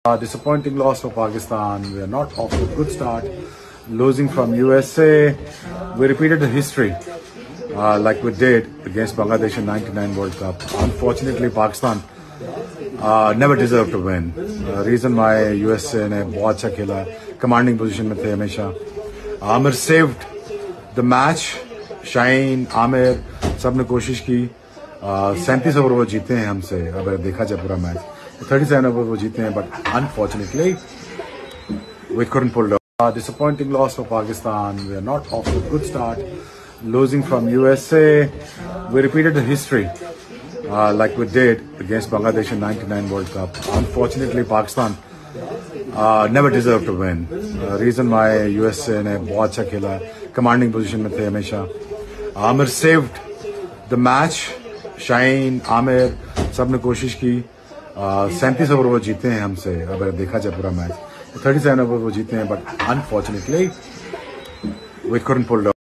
Disappointing loss for Pakistan. We are not off to a good start. Losing from USA. We repeated the history like we did against Bangladesh in '99 World Cup. Unfortunately, Pakistan never deserved to win. Reason why USA ने बहुत अच्छा खेला, commanding position में थे हमेशा. Amir saved the match. Shaheen, Aamir सब ने कोशिश की. 37 ओवर वो जीते हैं हमसे. अगर देखा जाए पूरा मैच 37 ओवर वो जीते हैं, but unfortunately we couldn't pull it off. Disappointing loss for Pakistan. We are not off to a good start. Losing from USA. We repeated the history like we did against Bangladesh in '99 World Cup. Unfortunately, Pakistan never deserved to win. Reason why USA ने बहुत अच्छा खेला, commanding position में थे हमेशा. Amir saved the match. Shaheen, Aamir सब ने कोशिश की. 37 ओवर वो जीते हैं हमसे. अगर देखा जाए पूरा मैच 37 ओवर वो जीते हैं, but unfortunately we couldn't pull it off.